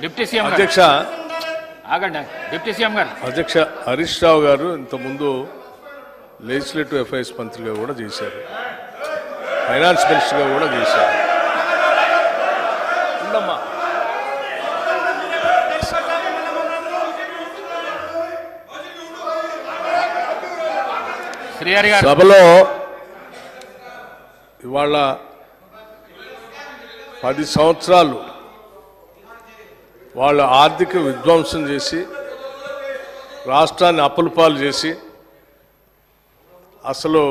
Deputy CM అధ్యక్ష ఆగండి deputy CM గారు అధ్యక్ష హరీష్ రావు గారు ఇంతకుముందు లెజిస్లేటివ్ అఫైర్స్ మంత్రిగా కూడా చేశారు, ఫైనాన్స్ మినిస్టర్గా కూడా చేశారు. శ్రీహరి గారు సభలో ఇవాళ 10 సంవత్సరాలు వాళ్ళ ఆర్థిక విధ్వంసం చేసి రాష్ట్రాన్ని అప్పులపాలు చేసి అసలు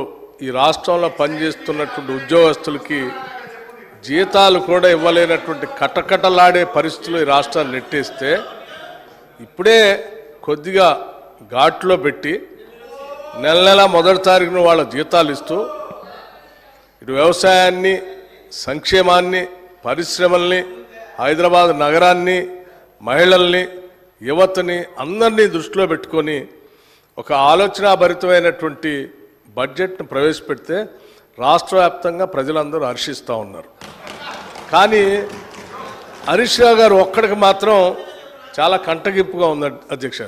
ఈ రాష్ట్రంలో పనిచేస్తున్నటువంటి ఉద్యోగస్తులకి జీతాలు కూడా ఇవ్వలేనటువంటి కటకటలాడే పరిస్థితులు ఈ రాష్ట్రాన్ని నెట్టేస్తే ఇప్పుడే కొద్దిగా ఘాట్లో పెట్టి నెల నెల మొదటి తారీఖున వాళ్ళ జీతాలు ఇస్తూ ఇటు వ్యవసాయాన్ని, సంక్షేమాన్ని, పరిశ్రమల్ని, హైదరాబాద్ నగరాన్ని, మహిళల్ని, యువతని అందరినీ దృష్టిలో పెట్టుకొని ఒక ఆలోచనాభరితమైనటువంటి బడ్జెట్ను ప్రవేశపెడితే రాష్ట్ర వ్యాప్తంగా ప్రజలందరూ హర్షిస్తూ ఉన్నారు. కానీ హరీష్ రావు గారు ఒక్కడికి మాత్రం చాలా కంటగింపుగా ఉంది అధ్యక్ష.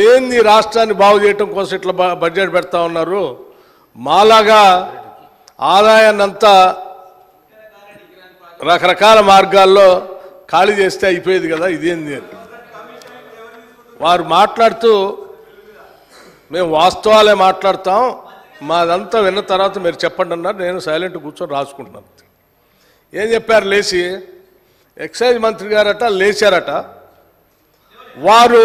ఏంది రాష్ట్రాన్ని బాగు చేయటం కోసం ఇట్లా బడ్జెట్ పెడతా ఉన్నారు, మాలాగా ఆదాయాన్నంతా రకరకాల మార్గాల్లో ఖాళీ చేస్తే అయిపోయేది కదా, ఇదేంది అని వారు మాట్లాడుతూ మేము వాస్తవాలే మాట్లాడతాం, మాదంతా విన్న తర్వాత మీరు చెప్పండి అన్నారు. నేను సైలెంట్ కూర్చొని రాసుకుంటున్నాను. ఏం చెప్పారు? లేచి ఎక్సైజ్ మంత్రి గారట లేచారట, వారు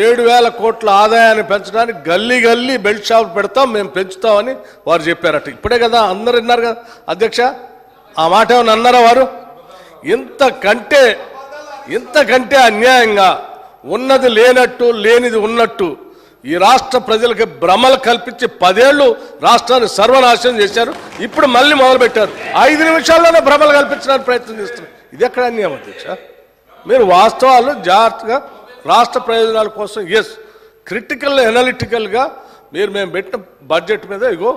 7,000 కోట్ల ఆదాయాన్ని పెంచడానికి గల్లీ గల్లీ బెల్ట్ షాప్ పెడతాం, మేము పెంచుతామని వారు చెప్పారట. ఇప్పుడే కదా అందరు విన్నారు కదా అధ్యక్ష, ఆ మాట ఏమన్నా అన్నారా వారు? ఇంతకంటే అన్యాయంగా ఉన్నది లేనట్టు లేనిది ఉన్నట్టు ఈ రాష్ట్ర ప్రజలకి భ్రమలు కల్పించి 10 ఏళ్ళు రాష్ట్రాన్ని సర్వనాశనం చేశారు. ఇప్పుడు మళ్ళీ మొదలుపెట్టారు, 5 నిమిషాల్లోనే భ్రమలు కల్పించడానికి ప్రయత్నం చేస్తున్నారు. ఇది ఎక్కడ అన్యాయం అధ్యక్ష? మీరు వాస్తవాలు జాగ్రత్తగా రాష్ట్ర ప్రయోజనాల కోసం క్రిటికల్ ఎనాలిటికల్గా మేము పెట్టిన బడ్జెట్ మీద ఇగో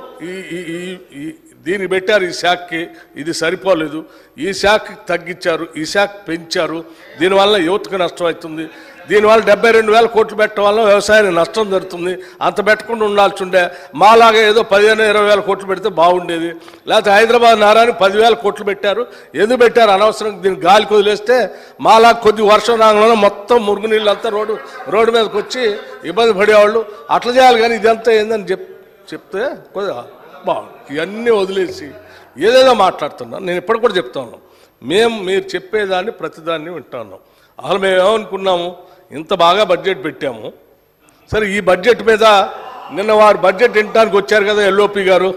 దీన్ని పెట్టారు, ఈ శాఖకి ఇది సరిపోలేదు, ఈ శాఖకి తగ్గించారు, ఈ శాఖ పెంచారు, దీనివల్ల యువతకు నష్టం అవుతుంది, దీనివల్ల 72,000 కోట్లు పెట్టడం వల్ల వ్యవసాయానికి నష్టం జరుగుతుంది, అంత పెట్టకుండా ఉండాల్సి ఉండే, మాలాగా ఏదో 15,000-20,000 కోట్లు పెడితే బాగుండేది, లేకపోతే హైదరాబాద్ నగరానికి 10,000 కోట్లు పెట్టారు, ఎందుకు పెట్టారు అనవసరం, దీన్ని గాలికి వదిలేస్తే మాలా కొద్ది వర్షం రాగానే మొత్తం మురుగునీళ్ళంతా రోడ్డు మీదకి వచ్చి ఇబ్బంది పడేవాళ్ళు, అట్లా చేయాలి. కానీ ఇదంతా ఏందని చెప్తే కొద్దిగా బాగుంది. ఇవన్నీ వదిలేసి ఏదేదో మాట్లాడుతున్నాను. నేను ఇప్పటికి కూడా చెప్తా ఉన్నాను, మీరు చెప్పేదాన్ని ప్రతిదాన్ని వింటా ఉన్నాం. అసలు మేము ఏమనుకున్నాము, ఇంత బాగా బడ్జెట్ పెట్టాము, సరే ఈ బడ్జెట్ మీద నిన్న వారు బడ్జెట్ వినడానికి వచ్చారు కదా, ఎల్ఓపి గారు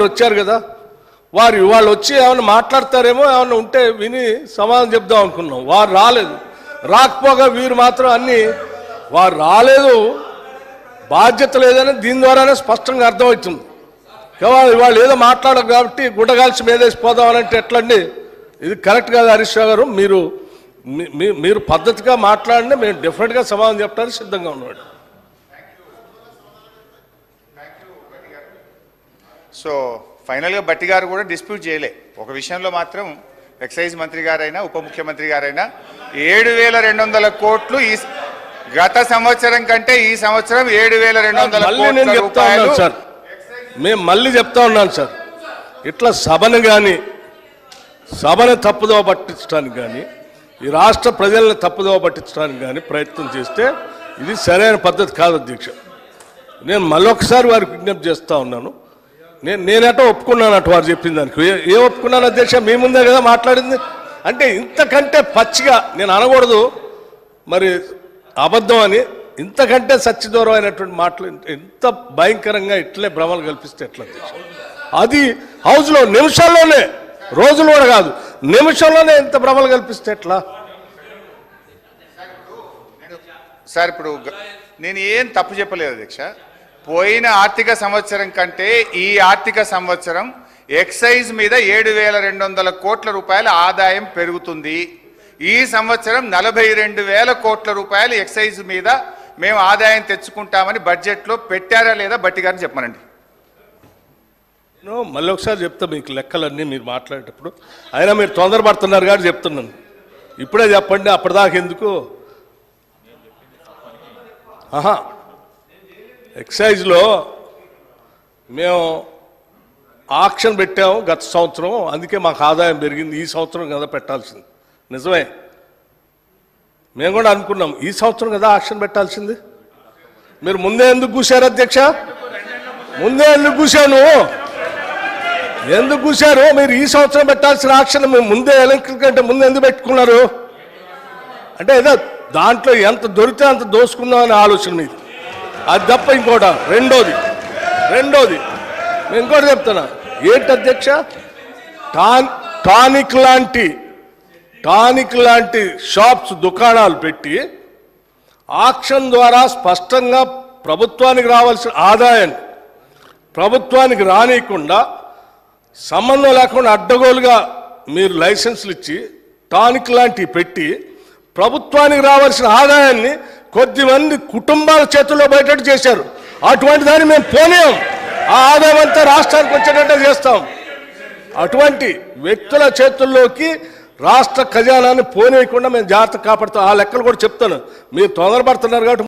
వచ్చారు కదా, వాళ్ళు వచ్చి ఏమైనా మాట్లాడతారేమో, ఏమైనా ఉంటే విని సమాధానం చెప్దాం అనుకున్నాం. వారు రాలేదు. రాకపోగా వీరు మాత్రం వారు రాలేదు, బాధ్యత లేదని దీని ద్వారానే స్పష్టంగా అర్థమవుతుంది. వాళ్ళు ఏదో మాట్లాడరు కాబట్టి గుడ్డగాల్చి మీదేసి పోదామనంటే ఎట్లండి? ఇది కరెక్ట్ కాదు హరీష్ రావు గారు. మీరు పద్ధతిగా మాట్లాడినా మేము డెఫినెట్గా సమాధానం చెప్పడానికి సిద్ధంగా ఉన్నాడు. సో ఫైనల్గా బట్టి గారు కూడా డిస్ప్యూట్ చేయలే. ఒక విషయంలో మాత్రం ఎక్సైజ్ మంత్రి గారైనా ఉప ముఖ్యమంత్రి గారైనా 7,200 కోట్లు ఈ గత సంవత్సరం కంటే ఈ సంవత్సరం 7,200 కోట్ల రూపాయలు సార్. మేము మళ్ళీ చెప్తా ఉన్నాను సార్, ఇట్లా సభను తప్పుదోవ పట్టించడానికి కానీ ఈ రాష్ట్ర ప్రజలను తప్పుదోవ పట్టించడానికి కానీ ప్రయత్నం చేస్తే ఇది సరైన పద్ధతి కాదు అధ్యక్ష. నేను మళ్ళొకసారి వారికి విజ్ఞప్తి చేస్తూ ఉన్నాను. నేనటో ఒప్పుకున్నాను అటు వారు చెప్పిన దానికి. ఏ ఒప్పుకున్నాను అధ్యక్ష? మీ ముందే కదా మాట్లాడింది. అంటే ఇంతకంటే పచ్చిగా నేను అనకూడదు మరి అబద్ధం అని, ఇంతకంటే సత్యదూరమైనటువంటి మాటలు ఎంత భయంకరంగా ఇట్లే భ్రమలు కల్పిస్తే ఎట్లా అధ్యక్ష? అది హౌస్లో నిమిషాల్లోనే, రోజులు కూడా కాదు, నిమిషంలోనే ఎంత భ్రమలు కల్పిస్తే ఎట్లా సార్? ఇప్పుడు నేను ఏం తప్పు చెప్పలేదు అధ్యక్ష. పోయిన ఆర్థిక సంవత్సరం కంటే ఈ ఆర్థిక సంవత్సరం ఎక్సైజ్ మీద 7,200 కోట్ల రూపాయల ఆదాయం పెరుగుతుంది. ఈ సంవత్సరం 42,000 కోట్ల రూపాయలు ఎక్సైజ్ మీద మేము ఆదాయం తెచ్చుకుంటామని బడ్జెట్లో పెట్టారా లేదా బట్టి గారిని చెప్పమనండి. మళ్ళీ ఒకసారి చెప్తా మీకు లెక్కలన్నీ మీరు మాట్లాడేటప్పుడు. అయినా మీరు తొందరపడుతున్నారు కాబట్టి చెప్తున్నాను. ఇప్పుడే చెప్పండి, అప్పటిదాకా ఎందుకు? ఎక్సైజ్లో మేము ఆక్షన్ పెట్టాము గత సంవత్సరం, అందుకే మాకు ఆదాయం పెరిగింది. ఈ సంవత్సరం కదా పెట్టాల్సింది, నిజమే. మేము కూడా అనుకున్నాం ఈ సంవత్సరం కదా ఆక్షన్ పెట్టాల్సింది. మీరు ముందే ఎందుకు కూశారు అధ్యక్ష? ముందే ఎందుకు కూశాను? ఎందుకు కూశారు? మీరు ఈ సంవత్సరం పెట్టాల్సిన ఆక్షన్ మేము ముందే ఎలక్షన్ కంటే ముందు ఎందుకు పెట్టుకున్నారు? అంటే ఏదో దాంట్లో ఎంత దొరికితే అంత దోసుకుందాం అనే ఆలోచన మీది, అది తప్ప ఇంకోట. రెండోది నేను ఇంకోటి చెప్తున్నా. ఏంటి అధ్యక్ష? టానిక్ లాంటి షాప్స్, దుకాణాలు పెట్టి ఆక్షన్ ద్వారా స్పష్టంగా ప్రభుత్వానికి రావాల్సిన ఆదాయాన్ని ప్రభుత్వానికి రానియకుండా, సంబంధం లేకుండా అడ్డగోలుగా మీరు లైసెన్సులు ఇచ్చి టానిక్ లాంటివి పెట్టి ప్రభుత్వానికి రావాల్సిన ఆదాయాన్ని కొద్దిమంది కుటుంబాల చేతుల్లో బయటట్టు చేశారు. అటువంటి దాన్ని మేము పోనీయం. ఆ ఆదాయం అంతా రాష్ట్రానికి వచ్చేటట్టే చేస్తాం. అటువంటి వ్యక్తుల చేతుల్లోకి రాష్ట్ర ఖజానాన్ని పోనీయకుండా మేము జాగ్రత్త కాపాడుతాం. ఆ లెక్కలు కూడా చెప్తాను. మీరు తొందరపడుతున్నారు కాబట్టి